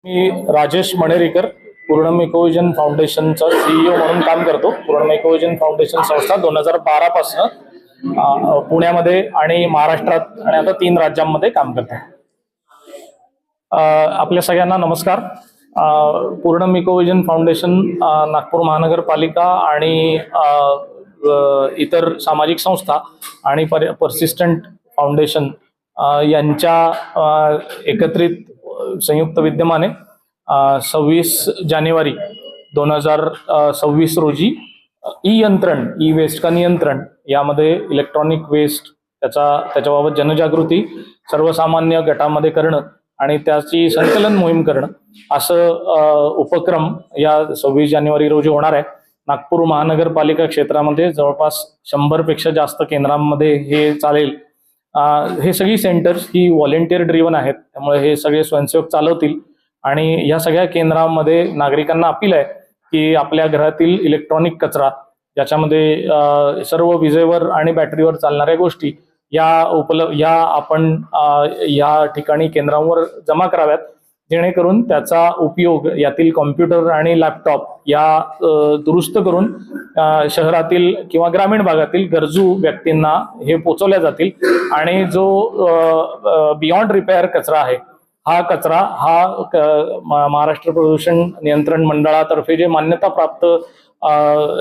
मी राजेश मणेरीकर पूर्णम Ecovision फाउंडेशनचा CEO म्हणून काम करतो। पूर्णम इकोविजन फाउंडेशन संस्था 2012 पासून पुण्यामध्ये आणि महाराष्ट्रात आणि आता 3 राज्यांमध्ये काम करते। आपल्या सगळ्यांना नमस्कार। पूर्णम इकोविजन फाउंडेशन नागपूर महानगरपालिका आणि इतर सामाजिक संस्था आणि परसिस्टंट फाउंडेशन यांच्या एकत्रित संयुक्त विद्यमाने 26 जानेवारी 2026 रोजी ई वेस्ट का नियंत्रण यामध्ये इलेक्ट्रॉनिक वेस्ट त्याच्याबाबत जनजागृती सर्वसामान्य गटामध्ये करणं आणि त्याची संकलन मोहीम करणं असं उपक्रम या 26 जानेवारी रोजी होणार आहे। नागपूर महानगरपालिका क्षेत्रामध्ये जवळपास 100 पेक्षा जास्त केंद्रांमध्ये हे चालेल। हे सगळी सेंटर्स ही व्हॉलेंटियर ड्रिव्हन आहेत, त्यामुळे हे सगळे स्वयंसेवक चालवतील आणि या सगळ्या केंद्रांमध्ये नागरिकांना अपील आहे की आपल्या घरातील इलेक्ट्रॉनिक कचरा ज्याच्यामध्ये सर्व विजेवर आणि बॅटरीवर चालणाऱ्या गोष्टी या आपण या ठिकाणी केंद्रांवर जमा कराव्यात, जेणेकरून त्याचा उपयोग यातील कॉम्प्युटर आणि लॅपटॉप या दुरुस्त करून शहरातील किंवा ग्रामीण भागातील गरजू व्यक्तींना हे पोहोचवल्या जातील आणि जो बियॉन्ड रिपेअर कचरा आहे हा कचरा महाराष्ट्र प्रदूषण नियंत्रण मंडळातर्फे जे मान्यता प्राप्त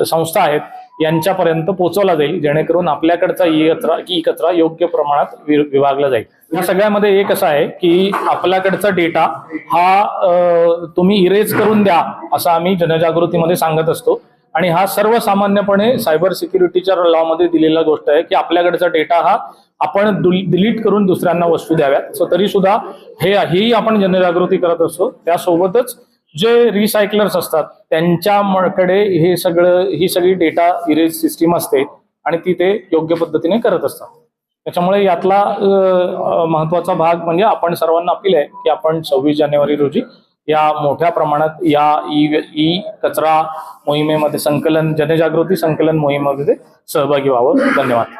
संस्था आहेत यांच्यापर्यंत पोहोचवला जाईल, जेणेकरून आपल्याकडचा ई कचरा योग्य प्रमाणात विभागला जाईल। या सगळ्यामध्ये एक असं आहे की आपल्याकडचा डेटा हा तुम्ही इरेज करून द्या असं आम्ही जनजागृतीमध्ये सांगत असतो आणि हा सर्वसामान्यपणे सायबर सिक्युरिटीच्या लॉ मध्ये दिलेला गोष्ट आहे की आपल्याकडचा डेटा हा आपण डिलीट करून दुसऱ्यांना वस्तू द्याव्यात। सो तरी सुद्धा हेही आपण जनजागृती करत असतो। त्यासोबतच जे रिसायकलर्स असतात त्यांच्याकडे ही सगळी डेटा इरेज सिस्टीम असते आणि ती ते योग्य पद्धतीने करत असतात। त्याच्यामुळे यातला महत्वाचा भाग म्हणजे आपण सर्वांना अपील आहे की आपण 26 जानेवारी रोजी या मोठ्या प्रमाणात या ई कचरा मोहिमेमध्ये जनजागृती संकलन मोहिमेमध्ये सहभागी व्हावं। धन्यवाद।